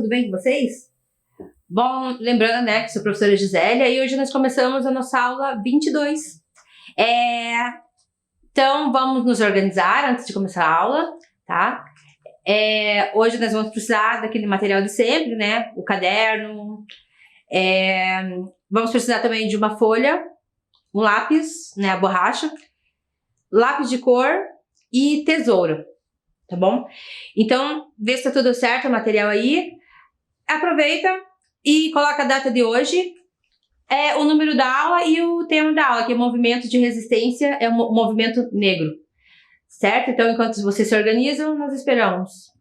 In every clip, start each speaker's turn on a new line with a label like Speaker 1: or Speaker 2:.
Speaker 1: tudo bem com vocês? Bom, lembrando, né, que sou a professora Gisélia e hoje nós começamos a nossa aula 22. Então, vamos nos organizar antes de começar a aula, tá? Hoje nós vamos precisar daquele material de sempre, né? O caderno. Vamos precisar também de uma folha, um lápis, né, a borracha, lápis de cor e tesoura, tá bom? Então, vê se tá tudo certo o material aí. Aproveita e coloca a data de hoje, o número da aula e o tema da aula, que é movimento de resistência, é o movimento negro, certo? Então, enquanto vocês se organizam, nós esperamos.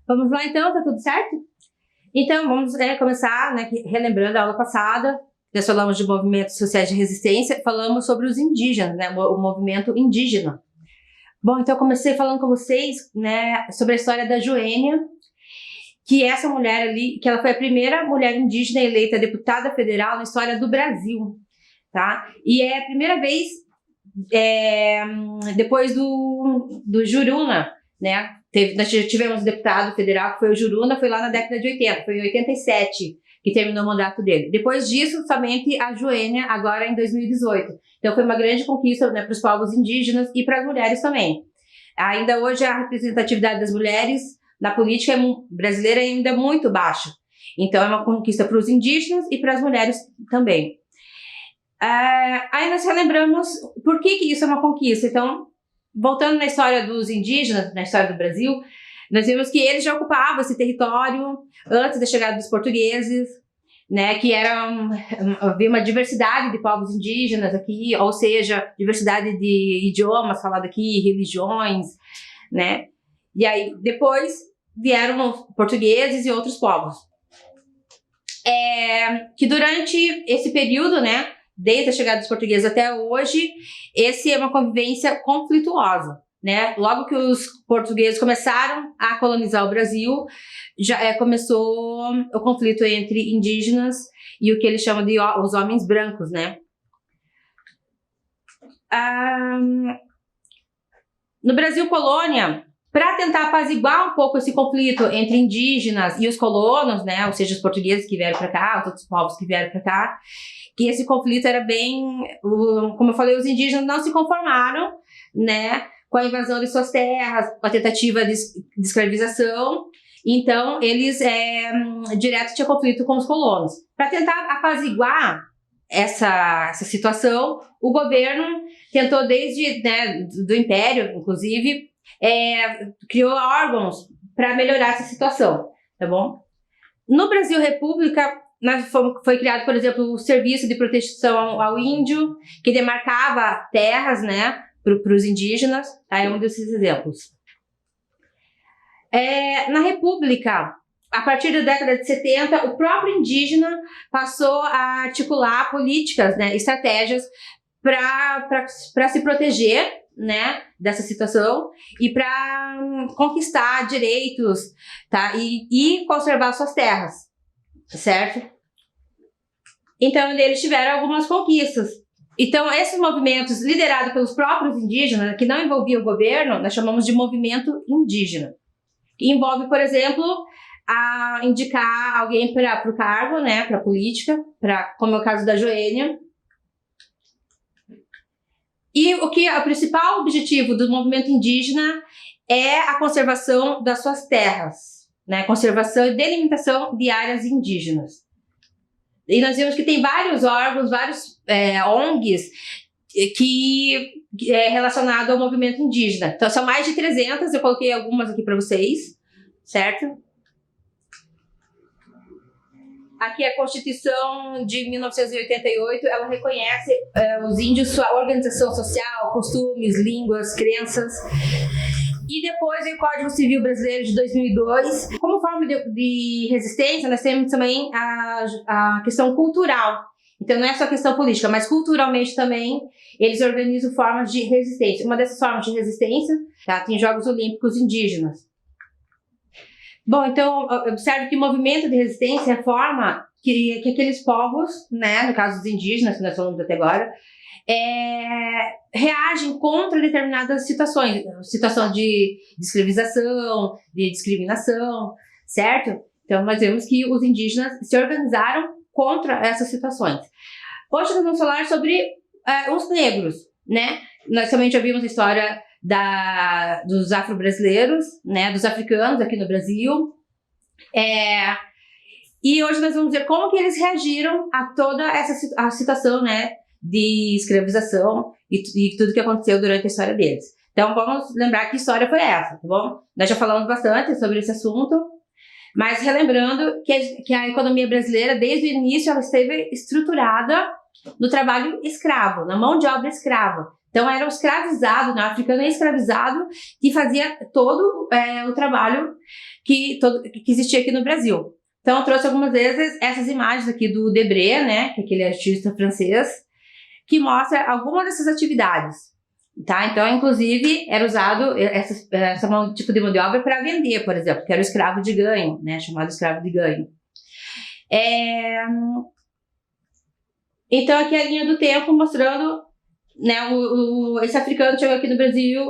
Speaker 1: Vamos lá então, tá tudo certo? Então vamos começar, né, relembrando a aula passada. Nós falamos de movimentos sociais de resistência, falamos sobre os indígenas, né, o movimento indígena. Bom, então eu comecei falando com vocês, né, sobre a história da Joênia, que essa mulher ali, que ela foi a primeira mulher indígena eleita deputada federal na história do Brasil, tá? E é a primeira vez, depois do Juruna, né? Nós tivemos um deputado federal que foi o Juruna, foi lá na década de 80, foi em 87 que terminou o mandato dele. Depois disso, somente a Joênia, agora em 2018. Então foi uma grande conquista, né, para os povos indígenas e para as mulheres também. Ainda hoje a representatividade das mulheres na política brasileira é ainda muito baixa. Então é uma conquista para os indígenas e para as mulheres também. Aí nós relembramos por que isso é uma conquista. Então, voltando na história dos indígenas, na história do Brasil, nós vimos que eles já ocupavam esse território antes da chegada dos portugueses, né, que havia uma diversidade de povos indígenas aqui, ou seja, diversidade de idiomas falados aqui, religiões, né, e aí depois vieram os portugueses e outros povos. Que durante esse período, né, desde a chegada dos portugueses até hoje, esse é uma convivência conflituosa, né? Logo que os portugueses começaram a colonizar o Brasil, já começou o conflito entre indígenas e o que eles chamam de os homens brancos, né? No Brasil colônia, para tentar apaziguar um pouco esse conflito entre indígenas e os colonos, né? Ou seja, os portugueses que vieram para cá, os outros povos que vieram para cá, que esse conflito era bem, como eu falei, os indígenas não se conformaram, né, com a invasão de suas terras, com a tentativa de escravização. Então, eles direto tinham conflito com os colonos. Para tentar apaziguar essa situação, o governo tentou desde, né, do Império, inclusive, criou órgãos para melhorar essa situação, tá bom? No Brasil República, foi criado, por exemplo, o Serviço de Proteção ao Índio, que demarcava terras, né, para os indígenas. É um desses exemplos. Na República, a partir da década de 70, o próprio indígena passou a articular políticas, né, estratégias para se proteger né, dessa situação e para conquistar direitos, tá, e conservar suas terras, certo? Então, eles tiveram algumas conquistas. Então, esses movimentos liderados pelos próprios indígenas, que não envolviam o governo, nós chamamos de movimento indígena. Que envolve, por exemplo, a indicar alguém para o cargo, né, para a política, como é o caso da Joênia. E o principal objetivo do movimento indígena é a conservação das suas terras, né, conservação e delimitação de áreas indígenas. E nós vimos que tem vários órgãos, vários ONGs que é relacionado ao movimento indígena. Então, são mais de 300, eu coloquei algumas aqui para vocês, certo? Aqui a Constituição de 1988, ela reconhece os índios, sua organização social, costumes, línguas, crenças. E depois o Código Civil Brasileiro de 2002. Como forma de resistência, nós temos também a questão cultural. Então, não é só questão política, mas culturalmente também eles organizam formas de resistência. Uma dessas formas de resistência, tá, tem Jogos Olímpicos Indígenas. Bom, então, observe que o movimento de resistência é a forma que aqueles povos, né, no caso dos indígenas, que nós falamos até agora, reagem contra determinadas situações, situação de escravização, de discriminação, certo? Então, nós vemos que os indígenas se organizaram contra essas situações. Hoje nós vamos falar sobre os negros, né? Nós também já vimos a história dos afro-brasileiros, né? Dos africanos aqui no Brasil. E hoje nós vamos ver como que eles reagiram a toda a situação, né? De escravização e tudo que aconteceu durante a história deles. Então, vamos lembrar que história foi essa, tá bom? Nós já falamos bastante sobre esse assunto, mas relembrando que a economia brasileira, desde o início, ela esteve estruturada no trabalho escravo, na mão de obra escrava. Então, era o escravizado, né? O africano é escravizado que fazia todo o trabalho que existia aqui no Brasil. Então, eu trouxe algumas vezes essas imagens aqui do Debré, né? Que é aquele artista francês, que mostra algumas dessas atividades, tá? Então, inclusive, era usado esse tipo de mão de obra para vender, por exemplo, que era o escravo de ganho, né? Chamado escravo de ganho. Então, aqui é a linha do tempo mostrando, né, esse africano chegou aqui no Brasil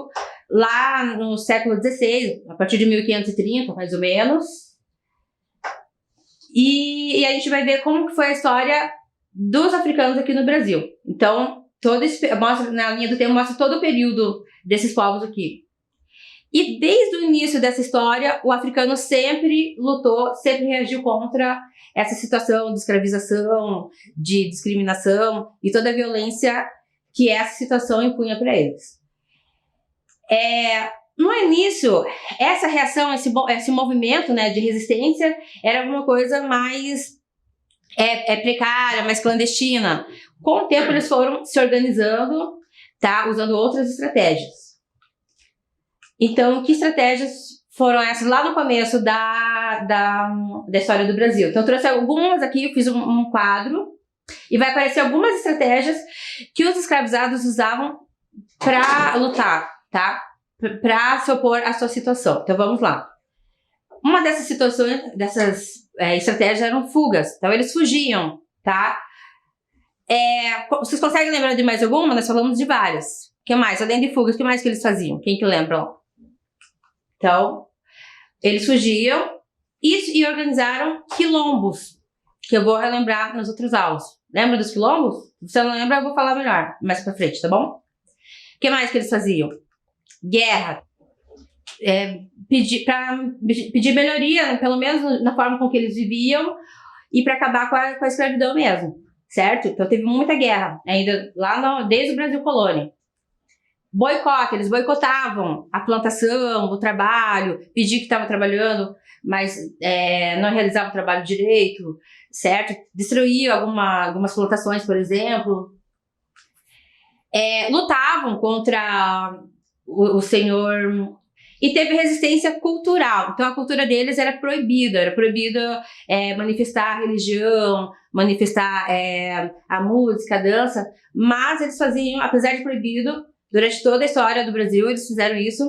Speaker 1: lá no século XVI, a partir de 1530, mais ou menos. E a gente vai ver como que foi a história dos africanos aqui no Brasil. Então, na linha do tempo, mostra todo o período desses povos aqui. E desde o início dessa história, o africano sempre lutou, sempre reagiu contra essa situação de escravização, de discriminação e toda a violência que essa situação impunha para eles. No início, essa reação, esse movimento, né, de resistência era alguma coisa mais precária, mais clandestina. Com o tempo, eles foram se organizando, tá, usando outras estratégias. Então, que estratégias foram essas lá no começo da história do Brasil? Então, eu trouxe algumas aqui, eu fiz um quadro, e vai aparecer algumas estratégias que os escravizados usavam para lutar, tá? Para se opor à sua situação. Então, vamos lá. Uma dessas situações, estratégias eram fugas. Então, eles fugiam, tá? Vocês conseguem lembrar de mais alguma? Nós falamos de várias. O que mais? Além de fugas, o que mais que eles faziam? Quem que lembra? Então, eles fugiam e organizaram quilombos, que eu vou relembrar nas outras aulas. Lembra dos quilombos? Se você não lembra, eu vou falar melhor, mais pra frente, tá bom? O que mais que eles faziam? Guerra. Pedir melhoria, né, pelo menos na forma com que eles viviam, e para acabar com a escravidão mesmo, certo? Então teve muita guerra, ainda desde o Brasil colônia. Boicote, eles boicotavam a plantação, o trabalho, pediam que estavam trabalhando, mas não realizavam o trabalho direito, certo? Destruíam algumas plantações, por exemplo. Lutavam contra o senhor. E teve resistência cultural. Então, a cultura deles era proibida. Era proibida manifestar a religião, manifestar a música, a dança. Mas eles faziam, apesar de proibido, Durante toda a história do Brasil, eles fizeram isso,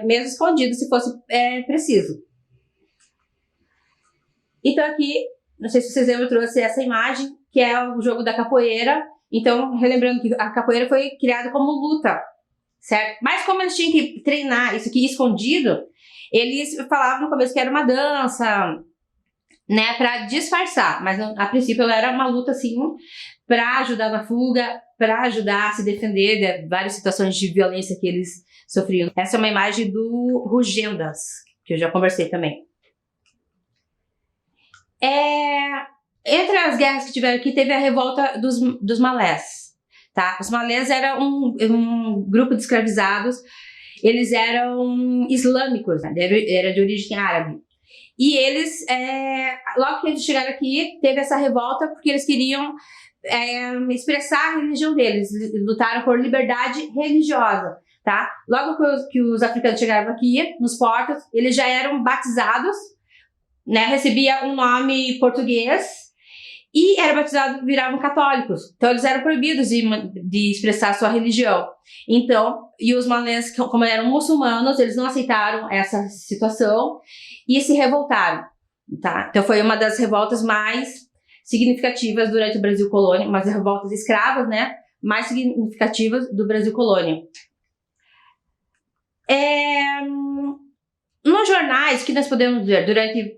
Speaker 1: mesmo escondido, se fosse preciso. Então aqui, não sei se vocês lembram, eu trouxe essa imagem, que é o jogo da capoeira. Então, relembrando que a capoeira foi criada como luta, certo? Mas como eles tinham que treinar isso aqui escondido, eles falavam no começo que era uma dança, né, para disfarçar. Mas a princípio ela era uma luta, assim, para ajudar na fuga, para ajudar a se defender de várias situações de violência que eles sofriam. Essa é uma imagem do Rugendas, que eu já conversei também. Entre as guerras que tiveram aqui, teve a revolta dos malés, tá? Os malés eram um grupo de escravizados, eles eram islâmicos, né? Era de origem árabe. E eles, logo que eles chegaram aqui, teve essa revolta porque eles queriam expressar a religião deles, eles lutaram por liberdade religiosa, tá? Logo que os africanos chegaram aqui, nos portos, eles já eram batizados, né? Recebia um nome português, e era batizado, viravam católicos. Então eles eram proibidos de expressar sua religião. Então, e os malês, como eram muçulmanos, eles não aceitaram essa situação e se revoltaram, tá? Então foi uma das revoltas mais significativas durante o Brasil Colônia, umas revoltas escravas, né? Mais significativas do Brasil Colônia. Nos jornais que nós podemos ver durante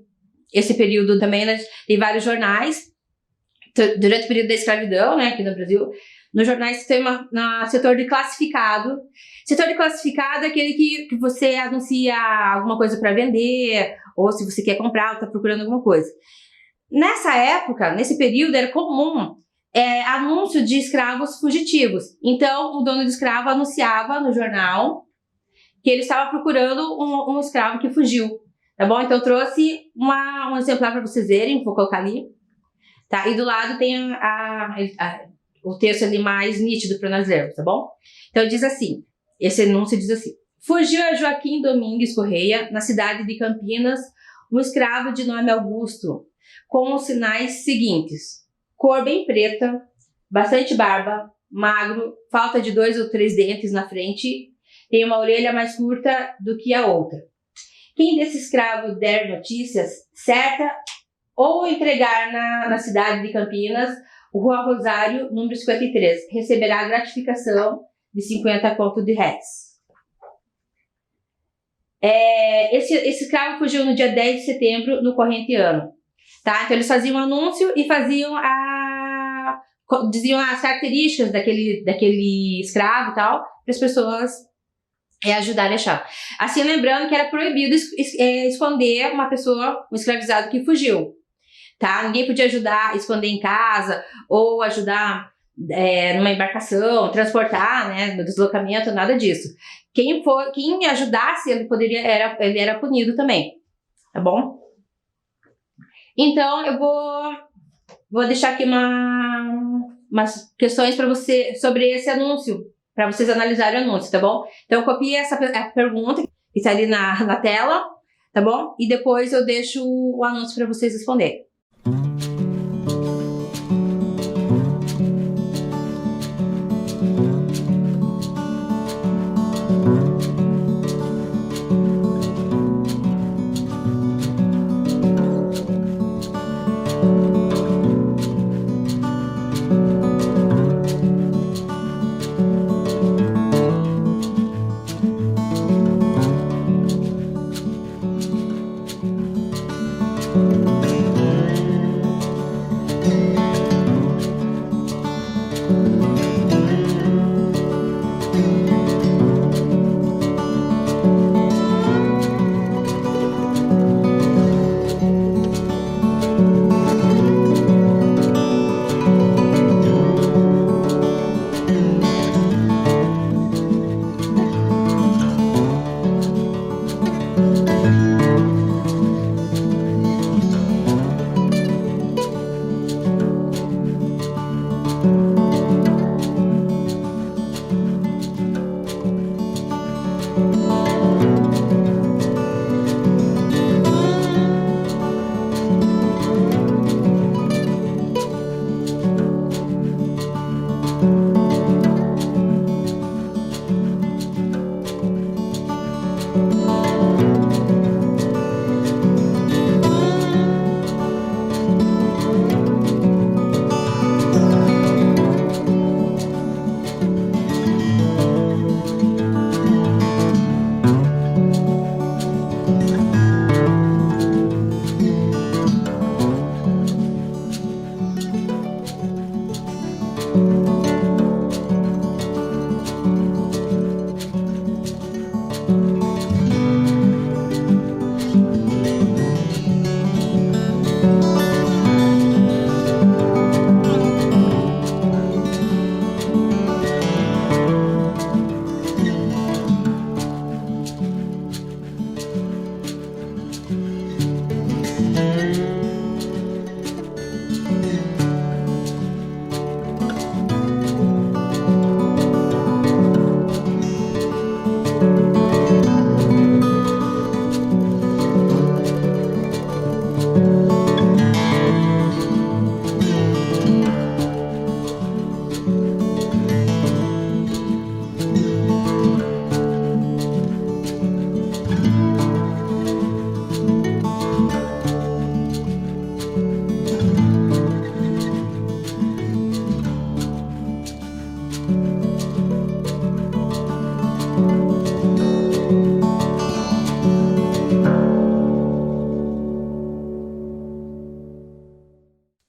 Speaker 1: esse período também, né, tem vários jornais. Durante o período da escravidão, né, aqui no Brasil, nos jornais tem setor de classificado. Setor de classificado é aquele que você anuncia alguma coisa para vender, ou se você quer comprar, ou está procurando alguma coisa. Nessa época, nesse período, era comum anúncio de escravos fugitivos. Então, o dono do escravo anunciava no jornal que ele estava procurando um escravo que fugiu. Tá bom? Então, eu trouxe um exemplar para vocês verem, vou colocar ali. Tá? E do lado tem o texto ali mais nítido para nós lermos, tá bom? Então diz assim, esse anúncio diz assim: fugiu a Joaquim Domingues Correia, na cidade de Campinas, um escravo de nome Augusto, com os sinais seguintes: cor bem preta, bastante barba, magro, falta de 2 ou 3 dentes na frente, tem uma orelha mais curta do que a outra. Quem desse escravo der notícias certa ou entregar na cidade de Campinas, Rua Rosário, número 53, receberá gratificação de 50 conto de réis. Esse escravo fugiu no dia 10 de setembro, no corrente ano. Tá? Então eles faziam um anúncio e diziam as características daquele escravo e tal, para as pessoas ajudarem a achar. Assim, lembrando que era proibido esconder uma pessoa, um escravizado que fugiu. Tá? Ninguém podia ajudar a esconder em casa ou ajudar numa embarcação, transportar, né, no deslocamento, nada disso. Quem ajudasse, ele era punido também, tá bom? Então eu vou deixar aqui umas questões para você sobre esse anúncio, para vocês analisarem o anúncio, tá bom? Então eu copio essa pergunta que está ali na tela, tá bom? E depois eu deixo o anúncio para vocês responderem.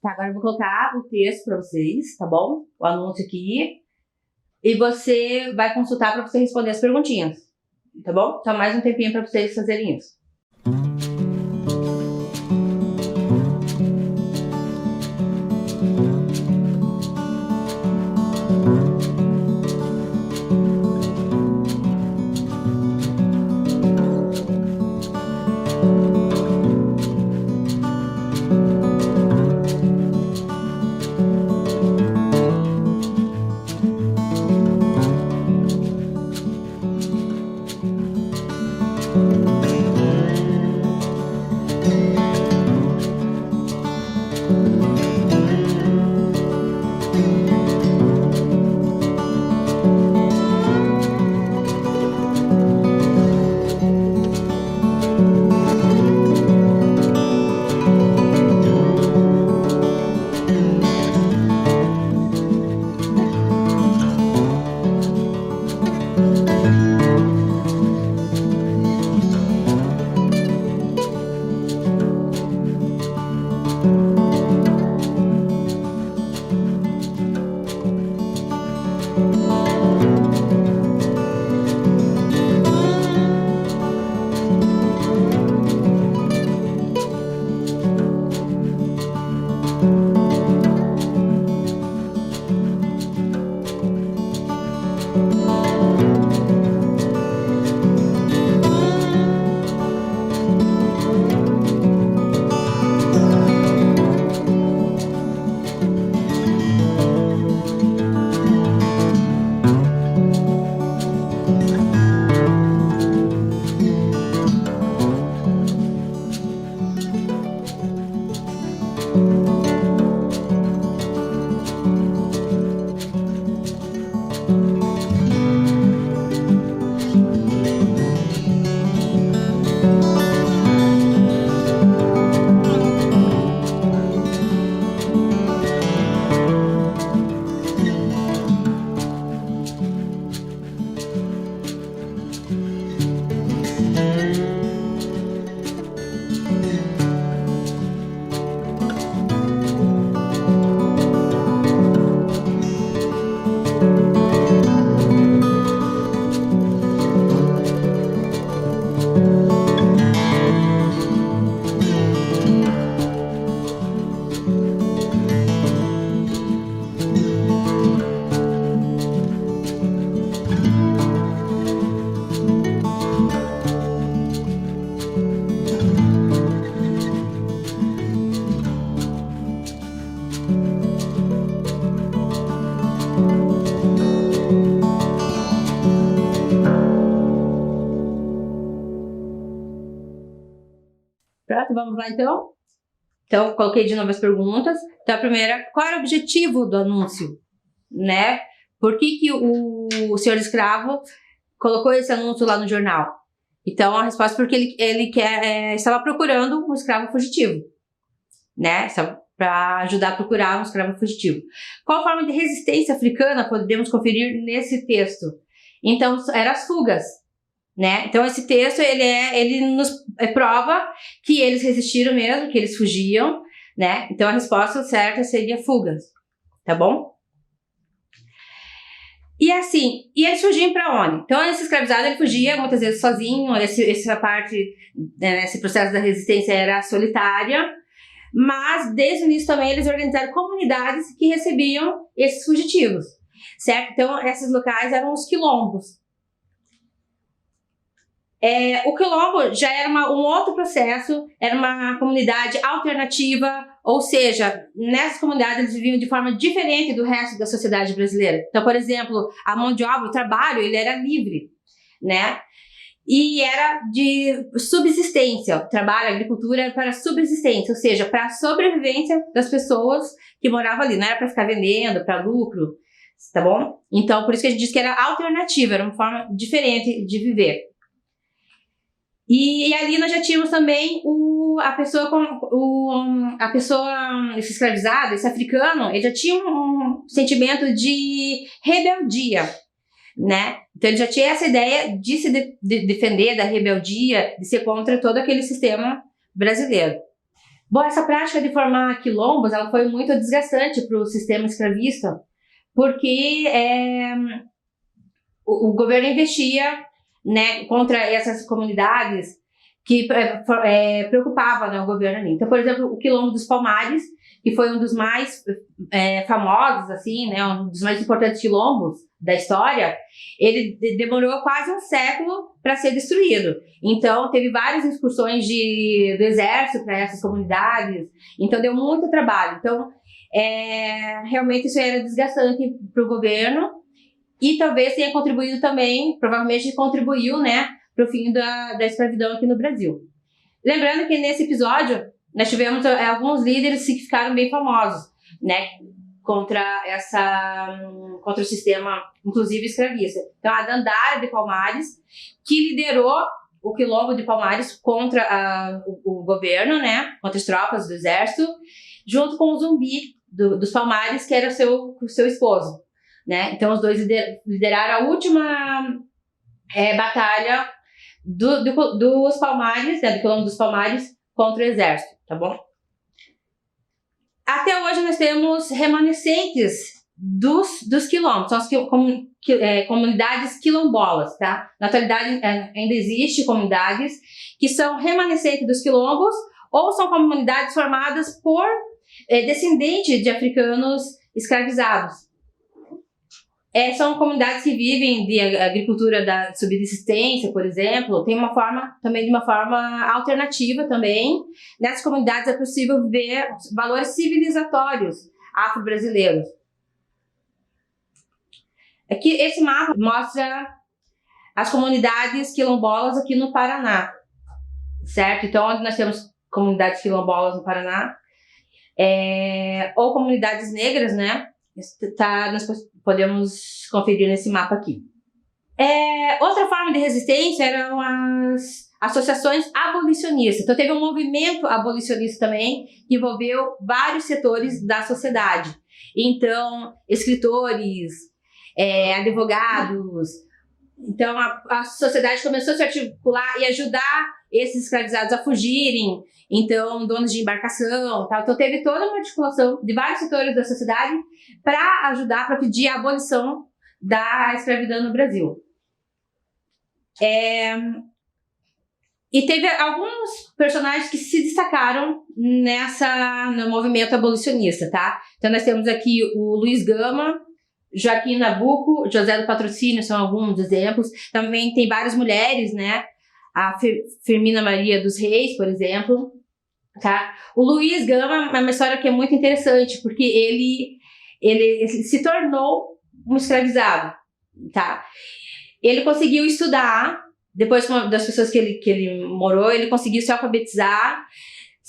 Speaker 1: Tá, agora eu vou colocar o texto para vocês, tá bom? O anúncio aqui. E você vai consultar para você responder as perguntinhas, tá bom? Então, mais um tempinho para vocês fazerem isso. Pronto, vamos lá então? Então, coloquei de novo as perguntas. Então, a primeira, qual era o objetivo do anúncio? Né? Por que o senhor escravo colocou esse anúncio lá no jornal? Então, a resposta é porque ele estava procurando um escravo fugitivo. Né? Para ajudar a procurar um escravo fugitivo. Qual forma de resistência africana podemos conferir nesse texto? Então, eram as fugas. Né? Então, esse texto, ele nos prova que eles resistiram mesmo, que eles fugiam, né? Então, a resposta certa seria fugas, tá bom? E assim, e eles fugiam para onde? Então, esse escravizado, ele fugia muitas vezes sozinho, essa parte, né, esse processo da resistência era solitária, mas desde o início também eles organizaram comunidades que recebiam esses fugitivos, certo? Então, esses locais eram os quilombos. O quilombo já era um outro processo, era uma comunidade alternativa, ou seja, nessas comunidades eles viviam de forma diferente do resto da sociedade brasileira. Então, por exemplo, a mão de obra, o trabalho, ele era livre, né? E era de subsistência, o trabalho, a agricultura era para subsistência, ou seja, para a sobrevivência das pessoas que moravam ali, não era para ficar vendendo, para lucro, tá bom? Então, por isso que a gente diz que era alternativa, era uma forma diferente de viver. E ali nós já tínhamos também a pessoa, esse escravizado, esse africano, ele já tinha um sentimento de rebeldia, né? Então ele já tinha essa ideia de se defender da rebeldia, de ser contra todo aquele sistema brasileiro. Bom, essa prática de formar quilombos, ela foi muito desgastante para o sistema escravista, porque o governo investia, né, contra essas comunidades que preocupavam, né, o governo ali. Então, por exemplo, o Quilombo dos Palmares, que foi um dos mais famosos, assim, né, um dos mais importantes quilombos da história, ele demorou quase um século para ser destruído. Então, teve várias excursões do exército para essas comunidades, então deu muito trabalho. Então, realmente isso era desgastante para o governo, e talvez tenha contribuído também, provavelmente contribuiu, né, para o fim da escravidão aqui no Brasil. Lembrando que nesse episódio, nós tivemos alguns líderes que ficaram bem famosos, né, contra o sistema, inclusive escravista. Então, a Dandara de Palmares, que liderou o Quilombo de Palmares contra o governo, né, contra as tropas do exército, junto com o Zumbi dos Palmares, que era o seu esposo. Né? Então, os dois lideraram a última batalha dos Palmares, né, do Quilombo dos Palmares, contra o exército, tá bom? Até hoje nós temos remanescentes dos quilombos, são as comunidades quilombolas, tá? Na atualidade ainda existem comunidades que são remanescentes dos quilombos ou são comunidades formadas por descendentes de africanos escravizados. São comunidades que vivem de agricultura da subsistência, por exemplo, tem de uma forma alternativa também. Nessas comunidades é possível ver valores civilizatórios afro-brasileiros. Aqui, esse mapa mostra as comunidades quilombolas aqui no Paraná, certo? Então, onde nós temos comunidades quilombolas no Paraná, ou comunidades negras, né? Nós podemos conferir nesse mapa aqui. Outra forma de resistência eram as associações abolicionistas. Então, teve um movimento abolicionista também, que envolveu vários setores da sociedade. Então, escritores, advogados. Então, a sociedade começou a se articular e ajudar esses escravizados a fugirem. Então, donos de embarcação, tal. Então, teve toda uma articulação de vários setores da sociedade para ajudar, para pedir a abolição da escravidão no Brasil. E teve alguns personagens que se destacaram no movimento abolicionista, tá? Então, nós temos aqui o Luiz Gama, Joaquim Nabuco, José do Patrocínio, são alguns exemplos. Também tem várias mulheres, né? A Firmina Maria dos Reis, por exemplo, tá? O Luiz Gama é uma história que é muito interessante, porque ele se tornou um escravizado, tá? Ele conseguiu estudar, depois das pessoas que ele morou, ele conseguiu se alfabetizar,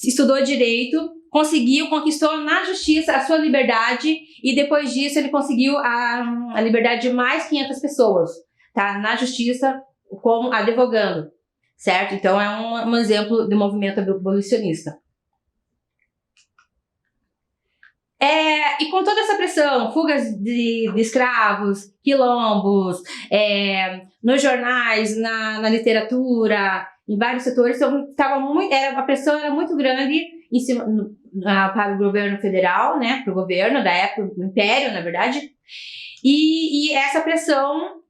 Speaker 1: estudou direito, conquistou na justiça a sua liberdade, e depois disso ele conseguiu a liberdade de mais 500 pessoas, tá? Na justiça, como advogando. Certo? Então, é um exemplo de movimento abolicionista. E com toda essa pressão, fugas de escravos, quilombos, nos jornais, na literatura, em vários setores, a pressão era muito grande em cima, para o governo federal, né? Para o governo da época, o império, na verdade. E essa pressão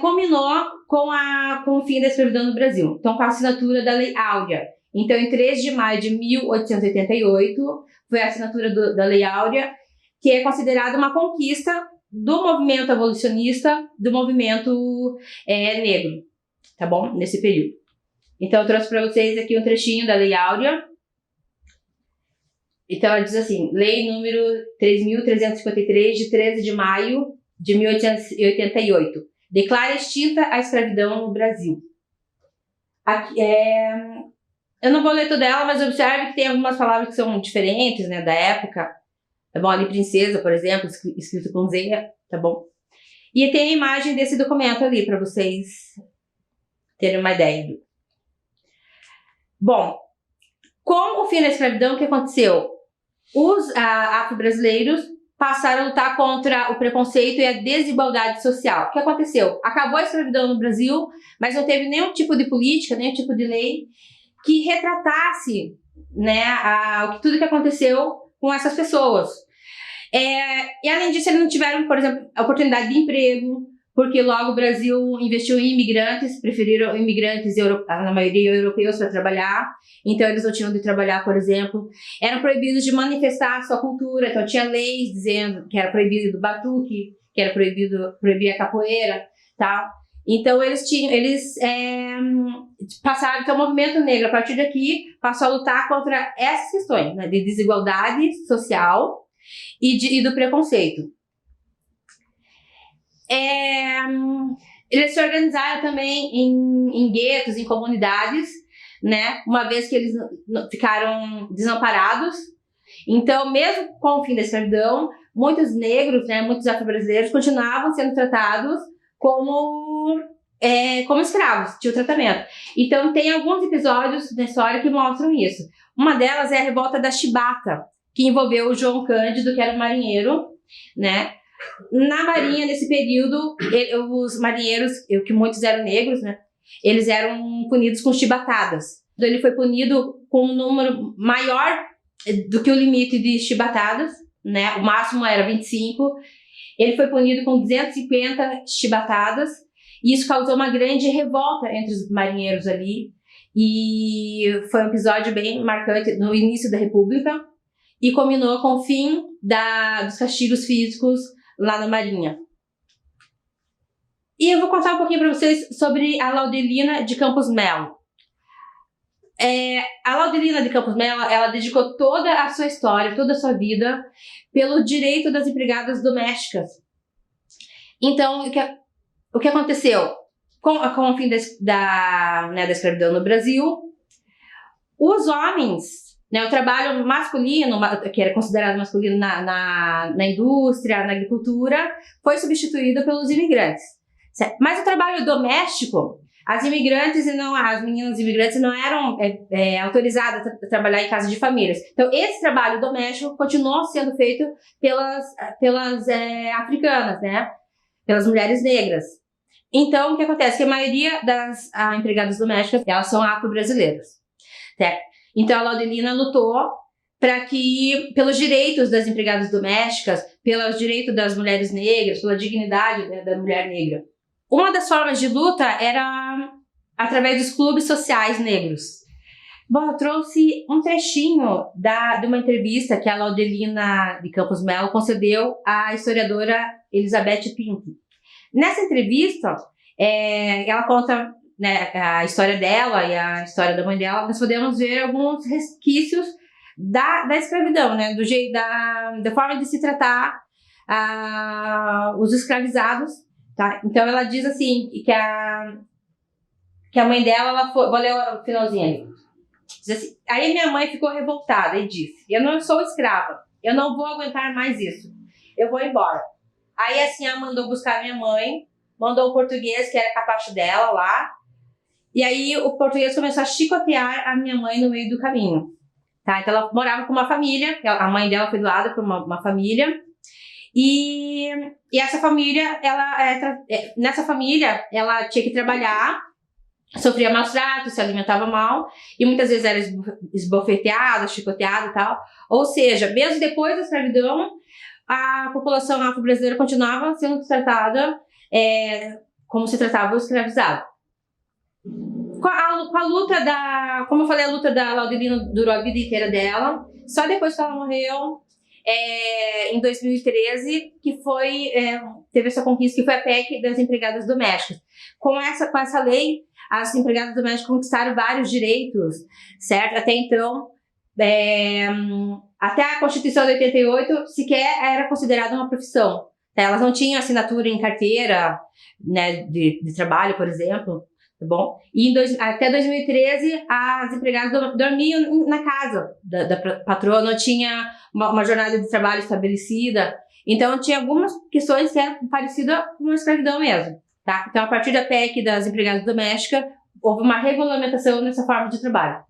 Speaker 1: culminou com o fim da escravidão no Brasil. Então, com a assinatura da Lei Áurea, Então, em 13 de maio de 1888, foi a assinatura da Lei Áurea, que é considerada uma conquista do movimento abolicionista, do movimento negro, tá bom? Nesse período. Então, eu trouxe para vocês aqui um trechinho da Lei Áurea. Então, ela diz assim, Lei número 3.353, de 13 de maio de 1888. Declara extinta a escravidão no Brasil. Aqui, eu não vou ler toda ela, mas observe que tem algumas palavras que são diferentes, né, da época. Tá bom? Ali, princesa, por exemplo, escrito com Z, tá bom? E tem a imagem desse documento ali, para vocês terem uma ideia. Bom, com o fim da escravidão, o que aconteceu? Os afro-brasileiros passaram a lutar contra o preconceito e a desigualdade social. O que aconteceu? Acabou a escravidão no Brasil, mas não teve nenhum tipo de política, nenhum tipo de lei que retratasse, né, tudo que aconteceu com essas pessoas. E além disso, eles não tiveram, por exemplo, a oportunidade de emprego, porque logo o Brasil investiu em imigrantes, preferiram imigrantes, na maioria europeus, para trabalhar. Então, eles não tinham de trabalhar, por exemplo. Eram proibidos de manifestar a sua cultura. Então, tinha leis dizendo que era proibido o batuque, que era proibir a capoeira, tá? Então, eles passaram, então o movimento negro, a partir daqui, passou a lutar contra essas questões, né, de desigualdade social e do preconceito. Eles se organizaram também em guetos, em comunidades, né, uma vez que eles ficaram desamparados. Então, mesmo com o fim da escravidão, muitos negros, né, muitos afro-brasileiros continuavam sendo tratados como escravos, tinha o tratamento. Então, tem alguns episódios na história que mostram isso. Uma delas é a revolta da Chibata, que envolveu o João Cândido, que era um marinheiro, né? Na marinha, nesse período, os marinheiros, que muitos eram negros, né? Eles eram punidos com chibatadas. Então, ele foi punido com um número maior do que o limite de chibatadas, né? O máximo era 25. Ele foi punido com 250 chibatadas, e isso causou uma grande revolta entre os marinheiros ali, e foi um episódio bem marcante no início da República, e culminou com o fim dos castigos físicos lá na Marinha. E eu vou contar um pouquinho para vocês sobre a Laudelina de Campos Melo. A Laudelina de Campos Melo, ela dedicou toda a sua história, toda a sua vida, pelo direito das empregadas domésticas. Então, o que aconteceu? Com o fim da escravidão no Brasil, os homens, né, o trabalho masculino, que era considerado masculino na indústria, na agricultura, foi substituído pelos imigrantes. Certo? Mas o trabalho doméstico, as meninas imigrantes não eram autorizadas a trabalhar em casa de famílias. Então, esse trabalho doméstico continuou sendo feito pelas africanas, né? Pelas mulheres negras. Então, o que acontece? Que a maioria das empregadas domésticas, elas são afro-brasileiras. Certo? Então, a Laudelina lutou pelos direitos das empregadas domésticas, pelos direitos das mulheres negras, pela dignidade, né, da mulher negra. Uma das formas de luta era através dos clubes sociais negros. Bom, eu trouxe um trechinho de uma entrevista que a Laudelina de Campos Melo concedeu à historiadora Elizabeth Pinto. Nessa entrevista, ela conta, né, a história dela e a história da mãe dela. Nós podemos ver alguns resquícios da escravidão, né, do jeito, da forma de se tratar os escravizados, tá? Então ela diz assim que a mãe dela, vou ler o finalzinho aí. Diz assim: aí minha mãe ficou revoltada e disse: eu não sou escrava, eu não vou aguentar mais isso, eu vou embora. Aí assim ela mandou buscar minha mãe, mandou o português, que era capacho dela lá, e aí o português começou a chicotear a minha mãe no meio do caminho. Tá? Então ela morava com uma família, a mãe dela foi doada por uma família, e essa família, nessa família, ela tinha que trabalhar, sofria maus tratos, se alimentava mal, e muitas vezes era esbofeteada, chicoteada e tal. Ou seja, mesmo depois da escravidão, a população afro-brasileira continuava sendo tratada como se tratava o escravizado. Com a luta como eu falei, a luta da Laudelina durou a vida inteira dela. Só depois que ela morreu, em 2013, que teve essa conquista, que foi a PEC das empregadas domésticas. Com essa lei, as empregadas domésticas conquistaram vários direitos, certo? Até então, até a Constituição de 88, sequer era considerada uma profissão. Elas não tinham assinatura em carteira, né, de trabalho, por exemplo. Tá bom? E até 2013, as empregadas dormiam na casa da patroa, não tinha uma jornada de trabalho estabelecida. Então, tinha algumas questões que eram parecidas com a escravidão mesmo. Tá? Então, a partir da PEC das empregadas domésticas, houve uma regulamentação nessa forma de trabalho.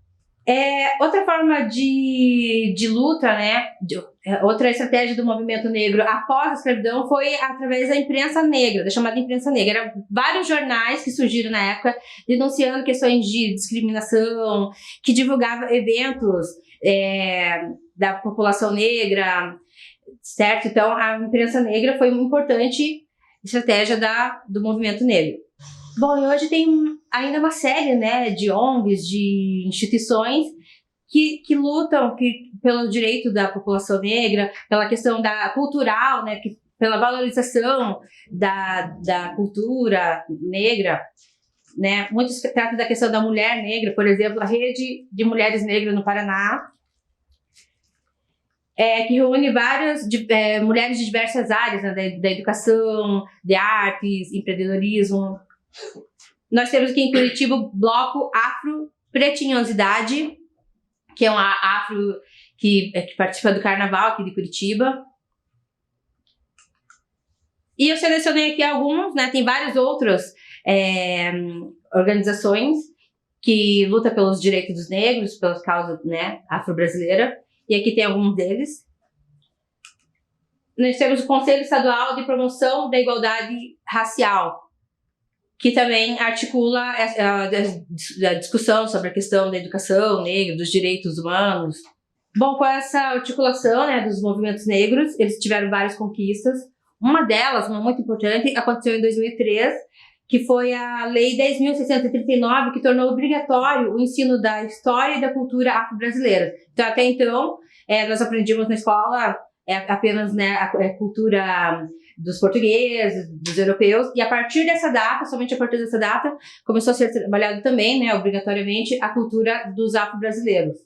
Speaker 1: Outra forma de luta, né, outra estratégia do movimento negro após a escravidão foi através da imprensa negra, da chamada imprensa negra. Eram vários jornais que surgiram na época denunciando questões de discriminação, que divulgavam eventos da população negra, certo? Então, a imprensa negra foi uma importante estratégia do movimento negro. Bom, e hoje tem ainda uma série, né, de ONGs, de instituições que lutam pelo direito da população negra, pela questão cultural, né, pela valorização da cultura negra, né. Muitos tratam da questão da mulher negra, por exemplo, a Rede de Mulheres Negras no Paraná, que reúne várias mulheres de diversas áreas, né, da educação, de artes, empreendedorismo. Nós temos aqui em Curitiba o Bloco Afro Pretinhosidade, que é um afro que participa do Carnaval aqui de Curitiba. E eu selecionei aqui alguns, né? Tem várias outras organizações que lutam pelos direitos dos negros, pelas causas, né, afro-brasileira. E aqui tem alguns deles. Nós temos o Conselho Estadual de Promoção da Igualdade Racial, que também articula a discussão sobre a questão da educação negra, dos direitos humanos. Bom, com essa articulação, né, dos movimentos negros, eles tiveram várias conquistas. Uma delas, uma muito importante, aconteceu em 2003, que foi a Lei 10.639, que tornou obrigatório o ensino da história e da cultura afro-brasileira. Então, até então, nós aprendíamos na escola apenas, né, a cultura dos portugueses, dos europeus, e a partir dessa data, somente a partir dessa data, começou a ser trabalhado também, né, obrigatoriamente, a cultura dos afro-brasileiros.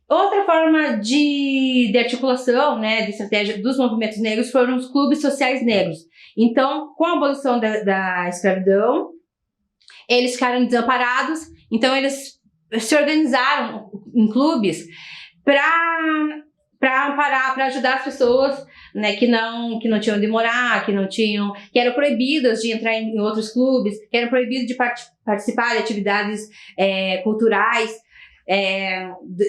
Speaker 1: Outra forma de articulação, né, de estratégia dos movimentos negros foram os clubes sociais negros. Então, com a abolição da escravidão, eles ficaram desamparados, então eles se organizaram em clubes para amparar, para ajudar as pessoas, né, que não tinham onde morar, que eram proibidas de entrar em outros clubes, que eram proibidas de participar de atividades culturais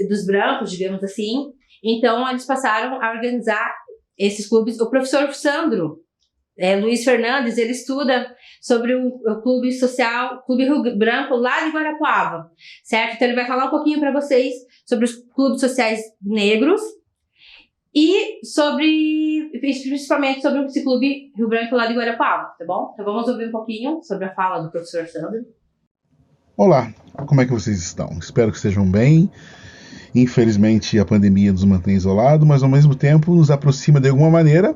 Speaker 1: dos brancos, digamos assim. Então, eles passaram a organizar esses clubes. O professor Sandro Luiz Fernandes, ele estuda sobre o clube social, Clube Rio Branco, lá de Guarapuava, certo? Então, ele vai falar um pouquinho para vocês sobre os clubes sociais negros e principalmente sobre esse Clube Rio Branco lá de Guarapuava, tá bom? Então, vamos ouvir um pouquinho sobre a fala do professor Sandro.
Speaker 2: Olá, como é que vocês estão? Espero que estejam bem. Infelizmente, a pandemia nos mantém isolados, mas ao mesmo tempo nos aproxima de alguma maneira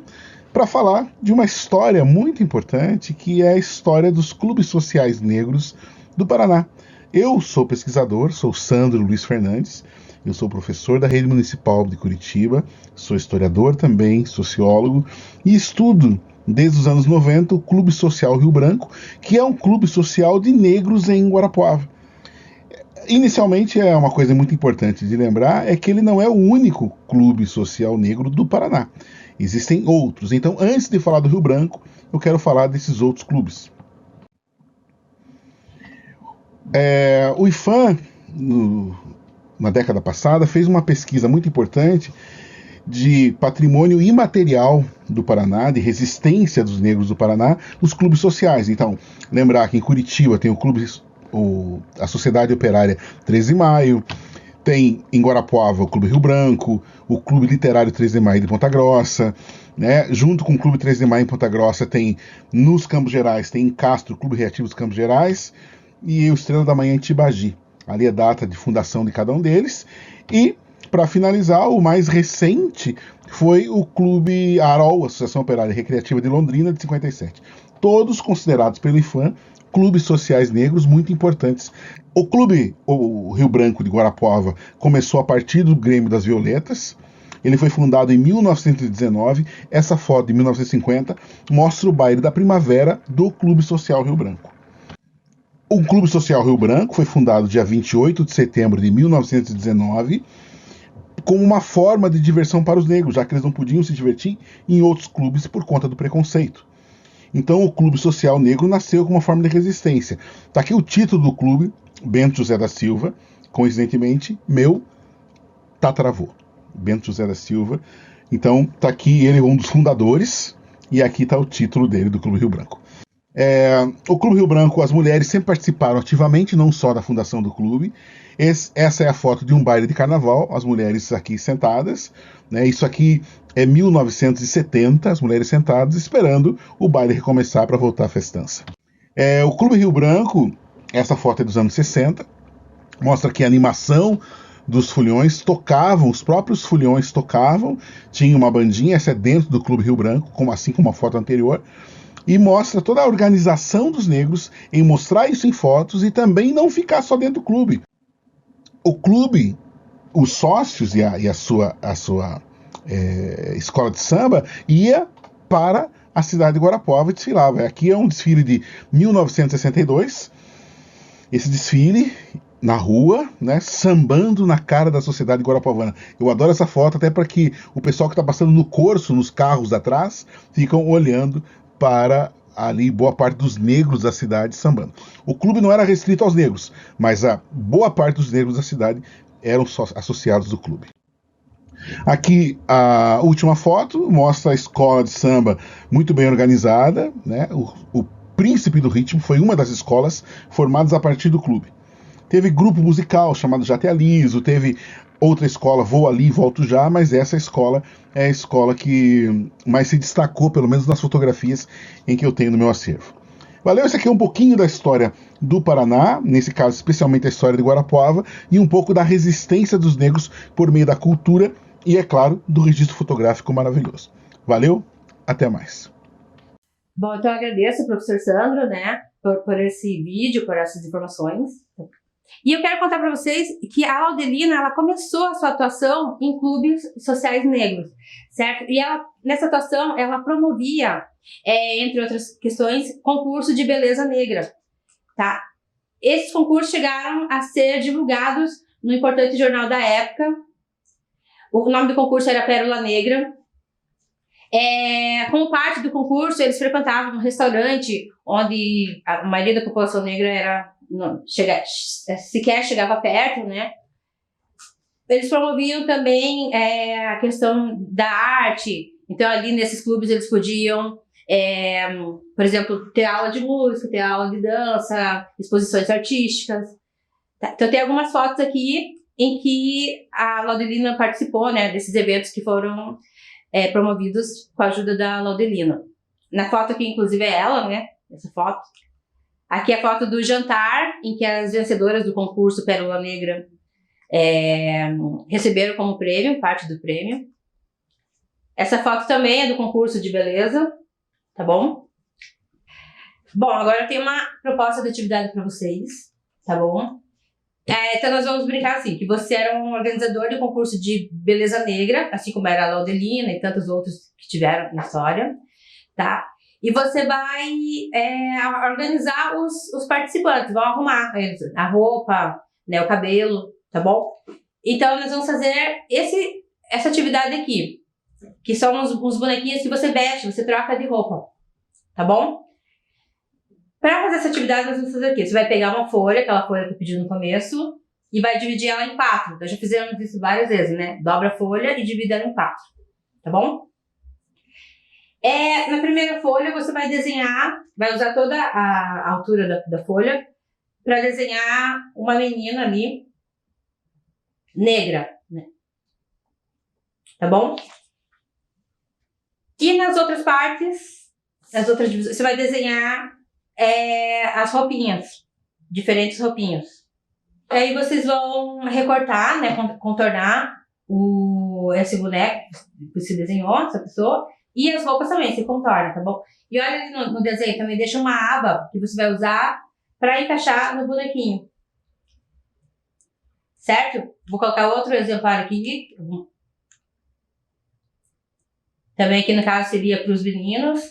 Speaker 2: para falar de uma história muito importante, que é a história dos clubes sociais negros do Paraná. Eu sou pesquisador, sou Sandro Luiz Fernandes, eu sou professor da Rede Municipal de Curitiba, sou historiador também, sociólogo, e estudo desde os anos 90 o Clube Social Rio Branco, que é um clube social de negros em Guarapuava. Inicialmente, uma coisa muito importante de lembrar é que ele não é o único clube social negro do Paraná. Existem outros. Então, antes de falar do Rio Branco, eu quero falar desses outros clubes. O IPHAN, na década passada, fez uma pesquisa muito importante de patrimônio imaterial do Paraná, de resistência dos negros do Paraná, nos clubes sociais. Então, lembrar que em Curitiba tem a Sociedade Operária 13 de Maio, Tem em Guarapuava o Clube Rio Branco, o Clube Literário 3 de Maio de Ponta Grossa, né? Junto com o Clube 3 de Maio em Ponta Grossa tem nos Campos Gerais, tem em Castro o Clube Reativo dos Campos Gerais e o Estrela da Manhã em Tibagi. Ali é a data de fundação de cada um deles. E, para finalizar, o mais recente foi o Clube AROL, Associação Operária Recreativa de Londrina, de 57. Todos considerados pelo IFAM clubes sociais negros muito importantes. O Clube o Rio Branco de Guarapuava começou a partir do Grêmio das Violetas. Ele foi fundado em 1919. Essa foto de 1950 mostra o baile da primavera do Clube Social Rio Branco. O Clube Social Rio Branco foi fundado dia 28 de setembro de 1919 como uma forma de diversão para os negros, já que eles não podiam se divertir em outros clubes por conta do preconceito. Então o Clube Social Negro nasceu como uma forma de resistência. Está aqui o título do clube, Bento José da Silva, coincidentemente, meu tataravô, Bento José da Silva. Então está aqui, ele é um dos fundadores, e aqui está o título dele, do Clube Rio Branco. O Clube Rio Branco, as mulheres sempre participaram ativamente, não só da fundação do clube. Essa é a foto de um baile de carnaval, as mulheres aqui sentadas, né? Isso aqui é 1970, as mulheres sentadas esperando o baile recomeçar para voltar à festança. O Clube Rio Branco, essa foto é dos anos 60, mostra que a animação dos foliões tocavam, os próprios foliões tocavam, tinha uma bandinha, essa é dentro do Clube Rio Branco, assim como a foto anterior, e mostra toda a organização dos negros em mostrar isso em fotos e também não ficar só dentro do clube. O clube, os sócios e a sua escola de samba ia para a cidade de Guarapuava e desfilava. Aqui é um desfile de 1962, esse desfile na rua, né, sambando na cara da sociedade guarapuavana. Eu adoro essa foto até para que o pessoal que está passando no Corso, nos carros atrás, ficam olhando para ali boa parte dos negros da cidade sambando. O clube não era restrito aos negros, mas a boa parte dos negros da cidade eram associados do clube. Aqui a última foto mostra a escola de samba muito bem organizada, né? O Príncipe do Ritmo foi uma das escolas formadas a partir do clube. Teve grupo musical chamado Jatealizo, teve outra escola, Vou Ali, Volto Já, mas essa escola é a escola que mais se destacou, pelo menos nas fotografias em que eu tenho no meu acervo. Valeu, esse aqui é um pouquinho da história do Paraná, nesse caso especialmente a história de Guarapuava, e um pouco da resistência dos negros por meio da cultura e, é claro, do registro fotográfico maravilhoso. Valeu, até mais.
Speaker 1: Bom, então eu agradeço ao professor Sandro, né, por esse vídeo, por essas informações. E eu quero contar para vocês que a Laudelina, ela começou a sua atuação em clubes sociais negros, certo? E ela, nessa atuação, ela promovia, entre outras questões, concurso de beleza negra, tá? Esses concursos chegaram a ser divulgados no importante jornal da época. O nome do concurso era Pérola Negra. Como parte do concurso, eles frequentavam um restaurante onde a maioria da população negra sequer chegava perto, né? Eles promoviam também a questão da arte. Então, ali nesses clubes, eles podiam, por exemplo, ter aula de música, ter aula de dança, exposições artísticas. Então, tem algumas fotos aqui em que a Laudelina participou, né, desses eventos que foram promovidos com a ajuda da Laudelina. Na foto aqui, inclusive, é ela, né? Essa foto. Aqui é a foto do jantar, em que as vencedoras do concurso Pérola Negra receberam como prêmio, parte do prêmio. Essa foto também é do concurso de beleza, tá bom? Bom, agora eu tenho uma proposta de atividade para vocês, tá bom? Então nós vamos brincar assim, que você era um organizador do concurso de beleza negra, assim como era a Laudelina e tantos outros que tiveram na história, tá? E você vai organizar os participantes, vão arrumar eles, a roupa, né, o cabelo, tá bom? Então nós vamos fazer essa atividade aqui, que são uns bonequinhos que você veste, você troca de roupa, tá bom? Para fazer essa atividade nós vamos fazer aqui, você vai pegar uma folha, aquela folha que eu pedi no começo, e vai dividir ela em 4. Nós já fizemos isso várias vezes, né? Dobra a folha e divide ela em 4, tá bom? Na primeira folha você vai desenhar, vai usar toda a altura da folha para desenhar uma menina ali negra, né? Tá bom? E nas outras partes, nas outras divisões, você vai desenhar as roupinhas, diferentes roupinhas. Aí vocês vão recortar, né, contornar esse boneco que você desenhou, essa pessoa, e as roupas também, você contorna, tá bom? E olha ali no desenho também, deixa uma aba que você vai usar para encaixar no bonequinho. Certo? Vou colocar outro exemplar aqui. Também aqui no caso seria para os meninos.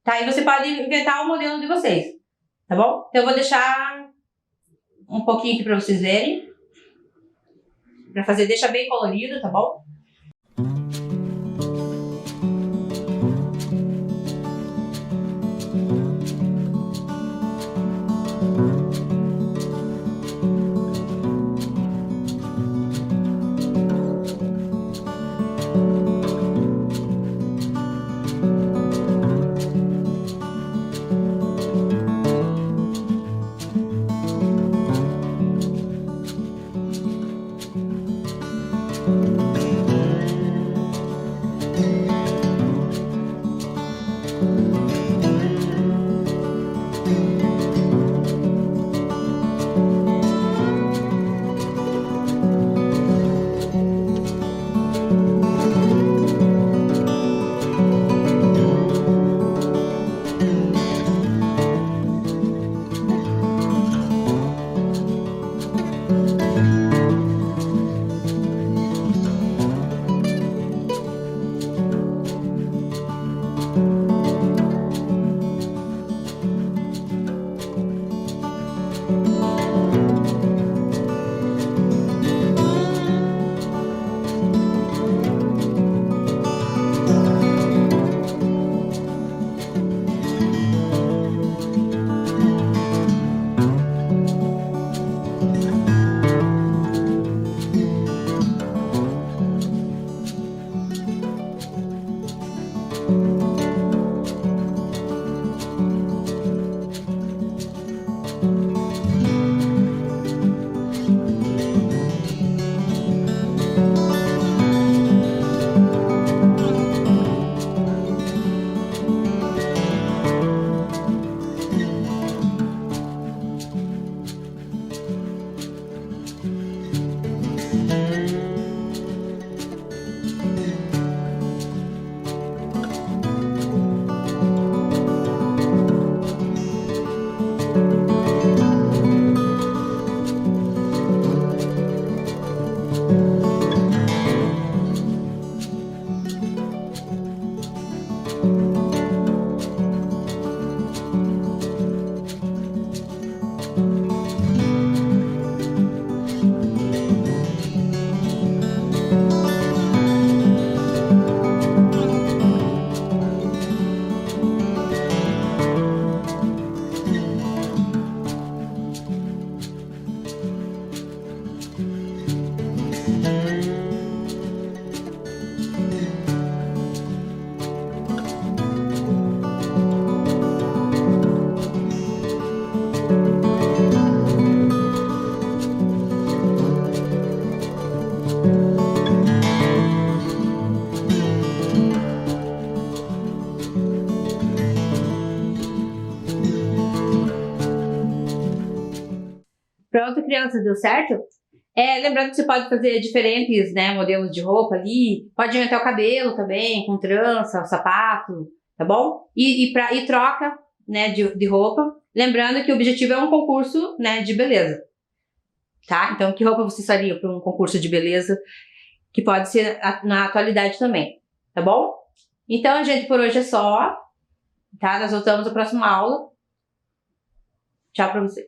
Speaker 1: Tá? E você pode inventar o modelo de vocês. Tá bom? Então eu vou deixar um pouquinho aqui para vocês verem. Para fazer, deixa bem colorido, tá bom? Pronto, criança, deu certo? Lembrando que você pode fazer diferentes, né, modelos de roupa ali. Pode inventar o cabelo também, com trança, sapato, tá bom? E troca, né, de roupa. Lembrando que o objetivo é um concurso, né, de beleza. Tá? Então, que roupa você faria para um concurso de beleza? Que pode ser na atualidade também, tá bom? Então, gente, por hoje é só. Tá? Nós voltamos na próxima aula. Tchau pra vocês.